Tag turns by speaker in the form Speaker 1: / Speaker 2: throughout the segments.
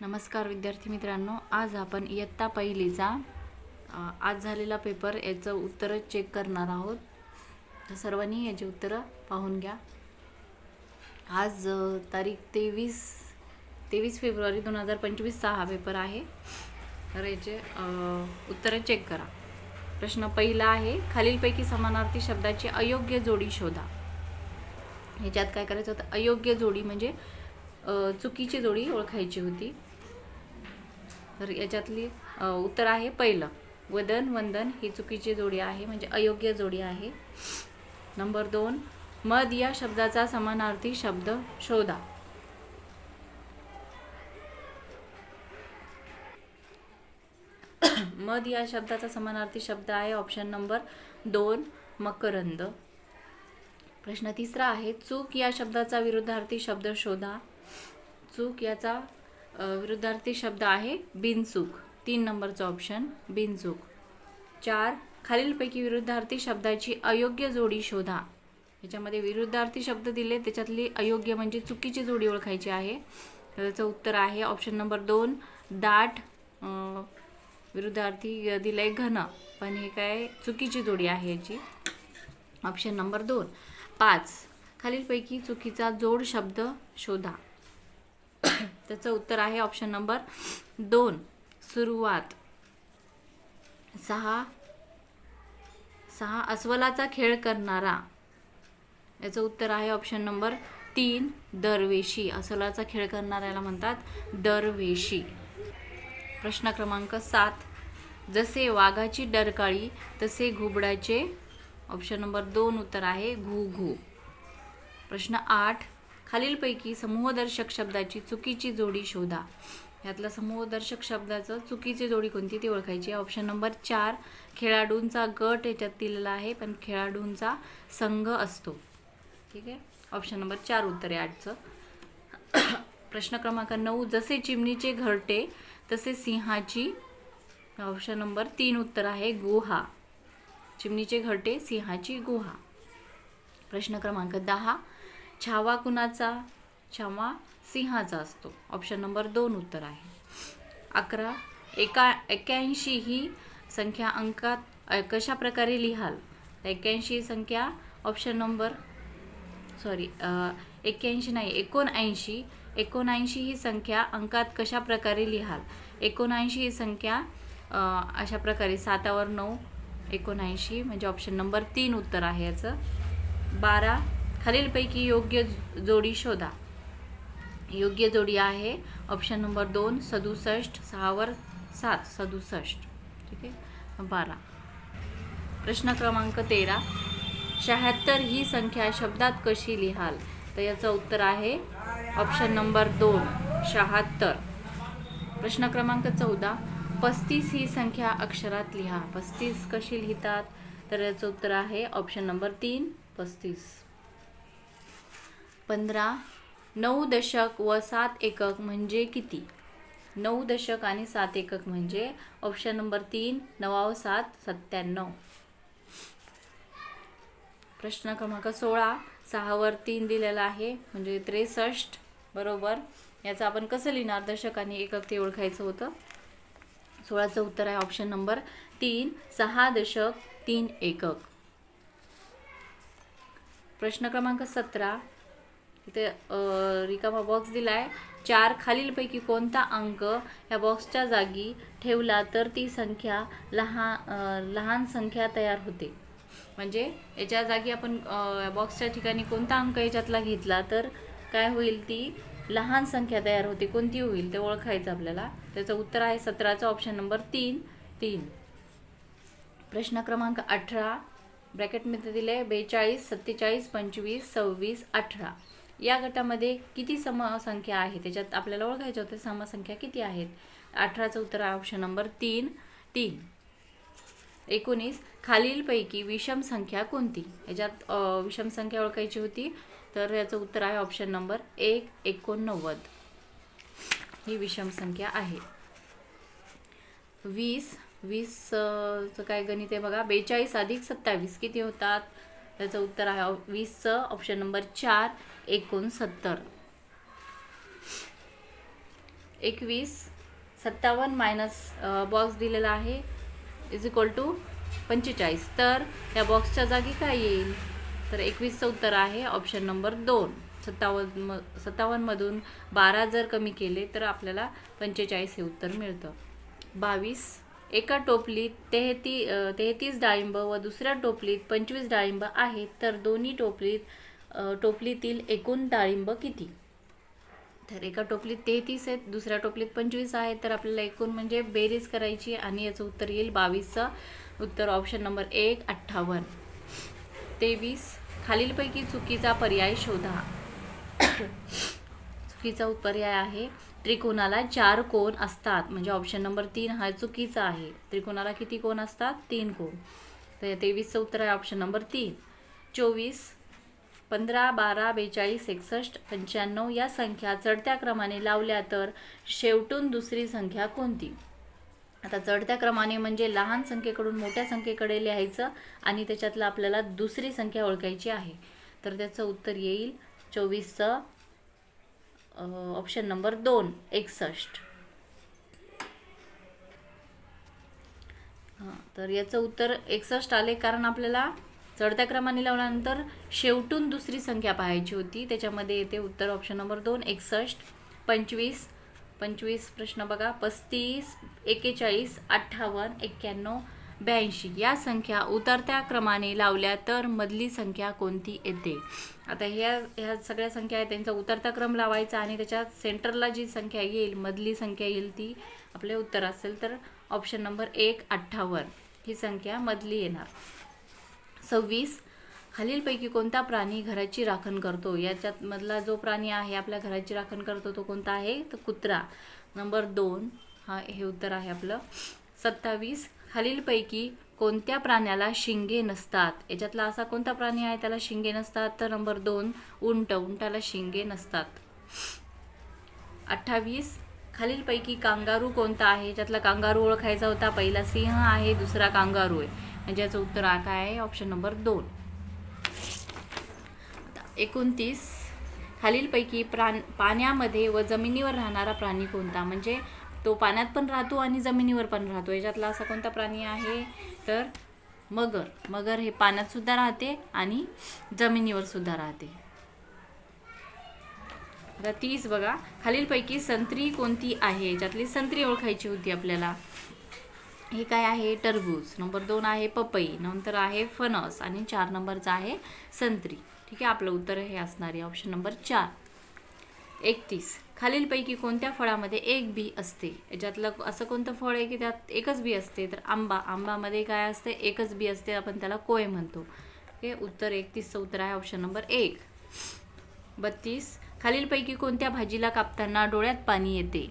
Speaker 1: नमस्कार विद्यार्थी मित्रांनो, आज आपण इयत्ता पहिलीचा आज झालेला पेपर याचं उत्तरं चेक करणार आहोत. तर सर्वांनी याची उत्तरं पाहून घ्या. आज तारीख 23 फेब्रुवारी 2025 हा पेपर आहे. तर याचे उत्तरं चेक करा. प्रश्न पहिला आहे, खालीलपैकी समानार्थी शब्दाची अयोग्य जोडी शोधा. ह्याच्यात काय करायचं होतं? अयोग्य जोडी म्हणजे चुकीची जोडी ओळखायची होती. तर याच्यातली उत्तर आहे पहिलं, वदन वंदन ही चुकीची जोडी आहे, म्हणजे अयोग्य जोडी आहे. नंबर 2, मद या शब्दाचा समानार्थी शब्द शोधा. मद या शब्दाचा समानार्थी शब्द आहे ऑप्शन नंबर 2, मकरंद. प्रश्न तिसरा आहे, चूक या शब्दाचा विरुद्धार्थी शब्द शोधा. चूक याचा विरुद्धार्थी शब्द आहे बिनचूक. 3 नंबरचा ऑप्शन बिनचूक. 4, खालीलपैकी विरुद्धार्थी शब्दाची अयोग्य जोडी शोधा. याच्यामध्ये विरुद्धार्थी शब्द दिले, त्याच्यातली अयोग्य म्हणजे चुकीची जोडी ओळखायची आहे. त्याचं उत्तर आहे ऑप्शन नंबर 2, दाट. विरुद्धार्थी दिलंय घन, पण हे काय चुकीची जोडी आहे याची. Option number 2. 5, खालीलपैकी चुकीचा जोड शब्द शोधा. त्याचं उत्तर आहे ऑप्शन नंबर 2, सुरुवात. 6, अस्वलाचा खेळ करणारा. याचं उत्तर आहे ऑप्शन नंबर 3, दरवेशी. अस्वलाचा खेळ करणाऱ्याला म्हणतात दरवेशी. प्रश्न क्रमांक 7, जसे वाघाची डरकाळी तसे घुबडाचे. ऑप्शन नंबर 2 उत्तर आहे घू घू. प्रश्न 8, खालीलपैकी समूहदर्शक शब्दाची चुकीची जोडी शोधा. यातला समूहदर्शक शब्दाचं चुकीची जोडी कोणती ती ओळखायची. ऑप्शन नंबर 4, खेळाडूंचा गट याच्यात दिलेला आहे, पण खेळाडूंचा संघ असतो. ठीक आहे, ऑप्शन नंबर 4 उत्तर आहे 8चं. प्रश्न क्रमांक 9, जसे चिमणीचे घरटे तसे सिंहाची. ऑप्शन नंबर 3 उत्तर आहे गुहा. चिमणीचे घरटे, सिंहाची गुहा. प्रश्न क्रमांक 10, छावा कुणाचा? छावा सिंहाचा असतो. ऑप्शन नंबर 2 उत्तर आहे. 11, 81 ही संख्या अंकात कशा प्रकारे लिहाल? 81 संख्या ऑप्शन नंबर 81 नाही 79 ही संख्या अंकात कशा प्रकारे लिहाल? 79 ही संख्या अशा प्रकारे 7वर 9, 79 म्हणजे ऑप्शन नंबर 3 उत्तर आहे याचं. 12, खालीलपैकी योग्य जोडी शोधा. योग्य जोडी आहे ऑप्शन नंबर 2, 67. 6वर 7, 67. ठीक आहे. 12. प्रश्न क्रमांक 13, 76 ही संख्या शब्दात कशी लिहाल? तर याचं उत्तर आहे ऑप्शन नंबर 2, 76. प्रश्न क्रमांक 14, 35 ही संख्या अक्षरात लिहा. 35 कशी लिहितात? तर याचं उत्तर आहे ऑप्शन नंबर 3, 35. 15, 9 दशक व 7 एकक म्हणजे किती? 9 दशक आणि 7 एकक म्हणजे ऑप्शन नंबर 3, 9 7, 97. प्रश्न क्रमांक 16, 6वर 3 दिलेला आहे म्हणजे 63. बरोबर. याचं आपण कसं लिहिणार? दशक आणि एकक ते ओळखायचं होतं. 16चं उत्तर आहे ऑप्शन नंबर 3, 6 दशक 3 एकक. प्रश्न क्रमांक 17, इथे रिकामा बॉक्स दिला आहे. 4, खालीलपैकी कोणता अंक या बॉक्सच्या जागी ठेवला तर ती संख्या लहान संख्या तयार होते. म्हणजे याच्या जागी आपण बॉक्सच्या ठिकाणी कोणता अंक याच्यातला घेतला तर काय होईल? ती लहान संख्या तयार होते. कोणती होईल ते ओळखायचं आपल्याला. त्याचं उत्तर आहे 17चं ऑप्शन नंबर 3, 3. प्रश्न क्रमांक 18, ब्रॅकेटमध्ये दिले 42, 47, 25, 26, 18. या गटामध्ये किती समसंख्या आहे? त्याच्यात आपल्याला ओळखायचं होतं समसंख्या किती आहेत. 18चं उत्तर आहे ऑप्शन नंबर 3, 3. 19, खालीलपैकी विषम संख्या कोणती? याच्यात विषम संख्या ओळखायची होती, तर याचं उत्तर आहे ऑप्शन नंबर 1, 89. ही विषम संख्या आहे. 20चं काय गणित आहे बघा. 42 अधिक 27 किती होतात? त्याचं उत्तर आहे 20चं ऑप्शन नंबर 4, 69. 21 57 मायनस बॉक्स दिलेला आहे इज इक्वल टू 45. तर या बॉक्सच्या जागी काय येईल? तर 21चं उत्तर आहे ऑप्शन नंबर 2. 57मधून 12 जर कमी केले तर आपल्याला 45 हे उत्तर मिळतं. 22 एका टोपलीत 33 डाळिंब व दुसऱ्या टोपलीत 25 डाळिंब आहेत, तर दोन्ही टोपलीतील एकूण डाळिंब किती? तर एका टोपलीत 33 आहेत, दुसऱ्या टोपलीत 25 आहेत, तर आपल्याला एकूण म्हणजे बेरीज करायची आणि याचं उत्तर येईल 22चं उत्तर ऑप्शन नंबर 1 58. 23 खालीलपैकी चुकीचा पर्याय शोधा. चुकीचा पर्याय आहे त्रिकोणाला 4 कोन असतात, म्हणजे ऑप्शन नंबर 3 हा चुकीचा आहे. त्रिकोणाला किती कोन असतात? 3 कोन. तर 23चं उत्तर आहे ऑप्शन नंबर 3. 24 15 12 42 61 95 या संख्या चढत्या क्रमाने लावल्या तर शेवटून दुसरी संख्या कोणती? आता चढत्या क्रमाने म्हणजे लहान संख्येकडून मोठ्या संख्येकडे लिहायचं आणि त्याच्यातलं आपल्याला दुसरी संख्या ओळखायची आहे. तर त्याचं उत्तर येईल 24चं ऑप्शन नंबर 2 61. तर याचं उत्तर 61 आले कारण आपल्याला चढत्या क्रमाने लावल्यानंतर शेवटून दुसरी संख्या पाहायची होती. त्याच्यामध्ये येते उत्तर ऑप्शन नंबर 2 61. 25 प्रश्न बघा. 35 41 58 91 82 या संख्या उतरत्या क्रमाने लावल्या तर मधली संख्या कोणती येते? आता ह्या सगळ्या संख्या आहेत त्यांचा उतरता क्रम लावायचा आणि त्याच्यात सेंटरला जी संख्या येईल, मधली संख्या येईल, ती आपले उत्तर असेल. तर ऑप्शन नंबर 1 58 ही संख्या मधली येणार. 26 खालीलपैकी कोणता प्राणी घराची राखण करतो? याच्यात मधला जो प्राणी आहे आपल्या घराची राखण करतो तो कोणता आहे? तर कुत्रा. नंबर 2 हे उत्तर आहे आपलं. 27 खालीलपैकी कोणत्या प्राण्याला शिंगे नसतात? याच्यातला असा कोणता प्राणी आहे त्याला शिंगे नसतात? तर नंबर 2 उंट. उंटाला शिंगे नसतात. 28 खालीलपैकी कांगारू कोणता आहे? याच्यातला कांगारू ओळखायचा होता. पहिला सिंह आहे, दुसरा कांगारू आहे, म्हणजे याचं उत्तर काय आहे? Option number 2. 29 खालीलपैकी पाण्यामध्ये व जमिनीवर राहणारा प्राणी कोणता? म्हणजे तो पाण्यात पण राहतो आणि जमिनीवर पण राहतो. याच्यातला असा कोणता प्राणी आहे? तर मगर. मगर हे पाण्यात सुद्धा राहते आणि जमिनीवर सुद्धा राहते. आता 30 बघा. खालीलपैकी संत्री कोणती आहे? याच्यातली संत्री ओळखायची होती आपल्याला. हे काय आहे? टरबूज. नंबर 2 आहे पपई, नंतर आहे फणस आणि 4 नंबरचा आहे संत्री. ठीक आहे, आपलं उत्तर हे असणार आहे ऑप्शन नंबर 4. 31 खालीलपैकी कोणत्या फळामध्ये एक बी असते? याच्यातलं असं कोणतं फळ आहे की त्यात एकच बी असते? तर आंबा. आंबामध्ये काय असते? एकच बी असते, आपण त्याला कोय म्हणतो. ओके, उत्तर 31चं उत्तर आहे ऑप्शन नंबर 1. 32 खालीलपैकी कोणत्या भाजीला कापताना डोळ्यात पाणी येते?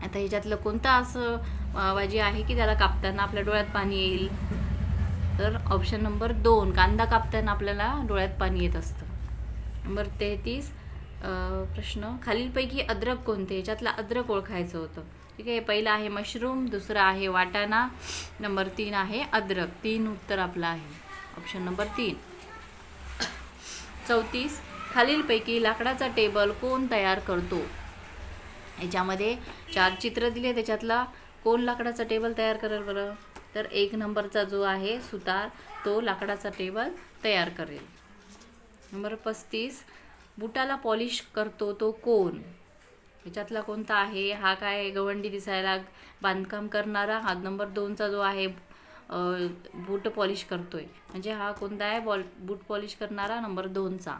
Speaker 1: आता ह्याच्यातलं कोणतं असं भाजी आहे की त्याला कापताना आपल्या डोळ्यात पाणी येईल? तर ऑप्शन नंबर 2 कांदा कापताना आपल्याला डोळ्यात पाणी येत असतं. नंबर 33 प्रश्न खालीलपैकी अद्रक कोणते? ह्याच्यातला अद्रक ओळखायचं होतं. ठीक आहे, पहिला आहे मशरूम, दुसरा आहे वाटाणा, नंबर 3 आहे अद्रक. 3 उत्तर आपलं आहे ऑप्शन नंबर 3. 34 खालीलपैकी लाकडाचा टेबल कोण तयार करतो? याच्यामध्ये 4 चित्र दिले, त्याच्यातला कोण लाकडाचा टेबल तयार करेल बरं? तर 1 नंबरचा जो आहे सुतार, तो लाकडाचा टेबल तयार करेल. नंबर 35 बुटाला पॉलिश करतो तो कोण? ह्याच्यातला कोणता आहे? हा काय गवंडी दिसायला बांधकाम करणारा. हा नंबर 2चा जो आहे बूट पॉलिश करतोय, म्हणजे हा कोणता आहे? बूट पॉलिश करणारा नंबर 2चा.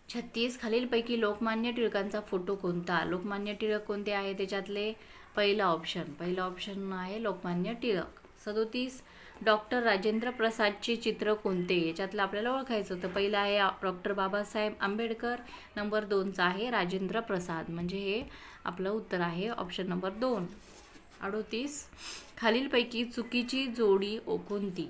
Speaker 1: 36 खालीलपैकी लोकमान्य टिळकांचा फोटो कोणता? लोकमान्य टिळक कोणते आहे? त्याच्यातले पहिला ऑप्शन आहे लोकमान्य टिळक. 37 डॉक्टर राजेंद्र प्रसादचे चित्र कोणते? याच्यातलं आपल्याला ओळखायचं होतं. पहिलं आहे डॉक्टर बाबासाहेब आंबेडकर, नंबर 2चा आहे राजेंद्र प्रसाद, म्हणजे हे आपलं उत्तर आहे ऑप्शन नंबर 2. 38 खालीलपैकी चुकीची जोडी कोणती?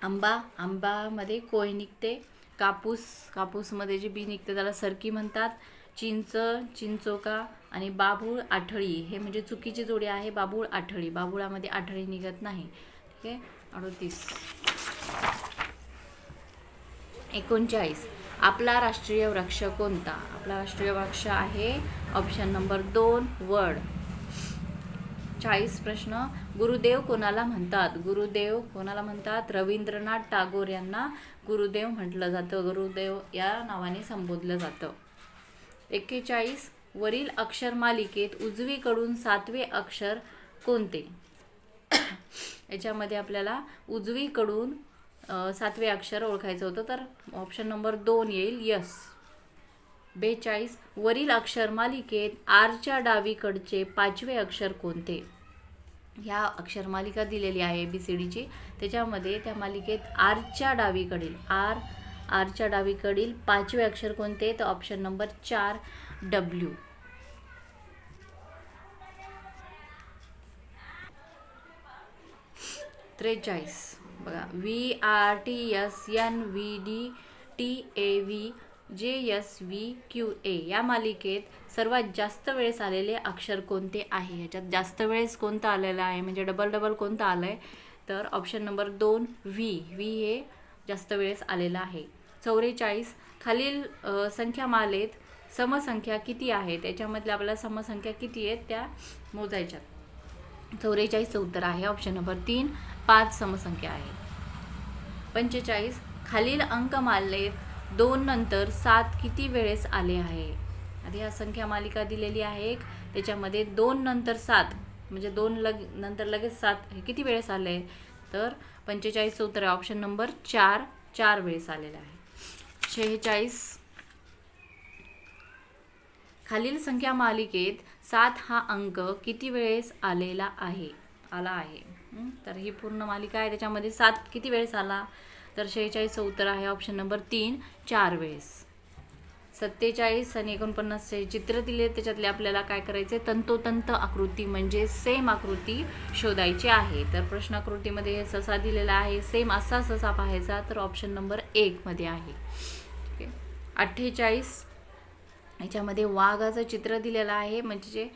Speaker 1: आंबामध्ये कोय निघते. कापूसमध्ये जे बी निघते त्याला सरकी म्हणतात. चिंचोका आणि बाभूळ आठळी हे म्हणजे चुकीची जोडी आहे. बाभूळ आठळी, बाभुळामध्ये आठळी निघत नाही. ठीक आहे. 38 39 आपला राष्ट्रीय वृक्ष कोणता? आपला राष्ट्रीय वृक्ष आहे ऑप्शन नंबर 2 वड. 40 प्रश्न. गुरुदेव कोणाला म्हणतात? गुरुदेव कोणाला म्हणतात? रवींद्रनाथ टागोर यांना गुरुदेव म्हटलं जातं. गुरुदेव या नावाने संबोधलं जातं. 41. वरील अक्षर मालिकेत उजवीकडून 7वे अक्षर कोणते? याच्यामध्ये आपल्याला उजवीकडून 7वे अक्षर ओळखायचं होतं, तर ऑप्शन नंबर 2 येईल यस. 42. वरील अक्षर मालिकेत आरच्या डावीकडचे 5वे अक्षर कोणते? ह्या अक्षर मालिका दिलेली आहे ABCDची. त्याच्यामध्ये त्या मालिकेत आरच्या डावीकडील 5वे अक्षर कोणते? तर ऑप्शन नंबर 4 W. 43. बघा VRTSNVDTAVJSVQA या मालिकेत सर्वात जास्त वेळेस आलेले अक्षर कोणते आहे? ह्याच्यात जास्त वेळेस कोणतं आलेलं आहे, म्हणजे डबल कोणतं आलं आहे? तर ऑप्शन नंबर 2 व्ही हे जास्त वेळेस आलेलं आहे. 44. खालील संख्यामालेत समसंख्या किती आहेत? त्याच्यामधल्या आपल्याला समसंख्या किती आहेत त्या मोजायच्यात. 44चं उत्तर आहे ऑप्शन नंबर 3 5 समसंख्या आहे. 45. खालील अंकमालेत 2 नंतर 7 किती वेळेस आले आहे? आता ह्या संख्या मालिका दिलेली आहे एक, त्याच्यामध्ये 2 नंतर 7 म्हणजे 2 नंतर लगेच 7 हे किती वेळेस आले? तर 45चं उत्तर आहे ऑप्शन नंबर 4 वेळेस आलेलं आहे. 46. खालील संख्या मालिकेत 7 हा अंक किती वेळेस आला आहे? तर ही पूर्ण मालिका आहे, त्याच्यामध्ये 7 किती वेळेस आला? तर 46चं उत्तर आहे ऑप्शन नंबर 3 4 वेळेस. 47 आणि 49 चित्र दिले, त्याच्यातले आपल्याला काय करायचे? तंतोतंत आकृती म्हणजे सेम आकृती शोधायची आहे. तर प्रश्नाकृतीमध्ये हे ससा दिलेला आहे, सेम असा ससा पाहायचा, तर ऑप्शन नंबर 1 मध्ये आहे. 48 याच्यामध्ये वाघाचं चित्र दिलेलं आहे, म्हणजे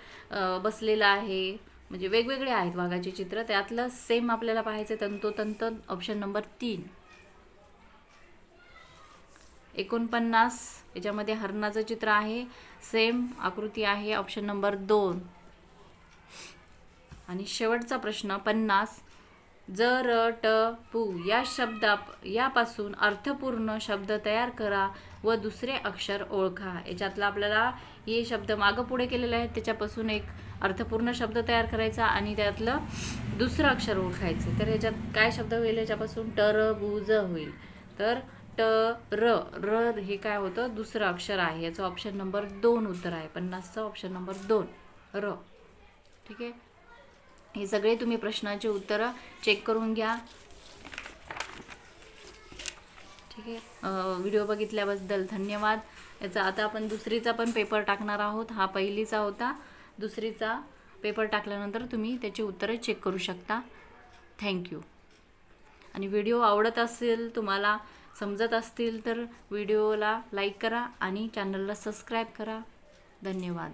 Speaker 1: बसलेलं आहे, म्हणजे वेगवेगळे आहेत वाघाचे चित्र, त्यातलं सेम आपल्याला पाहायचं तंतोतंत ऑप्शन नंबर 3. 49 याच्यामध्ये हरणाचं चित्र आहे, सेम आकृती आहे ऑप्शन नंबर 2. आणि शेवटचा प्रश्न 50. ज र ट पु यापासून अर्थपूर्ण शब्द तयार करा व दुसरे अक्षर ओळखा. याच्यातला आपल्याला हे शब्द मागं पुढे केलेले आहेत, त्याच्यापासून एक अर्थपूर्ण शब्द तयार करायचा आणि त्यातलं दुसरं अक्षर ओळखायचं. तर याच्यात काय शब्द होईल? याच्यापासून टरबूज होईल. तर र हे काय होतं? दुसरं अक्षर आहे. याचं ऑप्शन नंबर 2 उत्तर आहे. 50चं ऑप्शन नंबर 2 र. ठीक आहे, हे सगळे तुम्ही प्रश्नाचे उत्तरं चेक करून घ्या. ठीक आहे, व्हिडिओ बघितल्याबद्दल धन्यवाद. याचा आता आपण दुसरीचा पण पेपर टाकणार आहोत. हा पहिलीचा होता, दुसरीचा पेपर टाकल्यानंतर तुम्ही त्याची उत्तरं चेक करू शकता. थँक्यू. आणि व्हिडिओ आवडत असेल, तुम्हाला समजत असतील तर व्हिडिओला लाईक करा आणि चॅनलला सबस्क्राईब करा. धन्यवाद.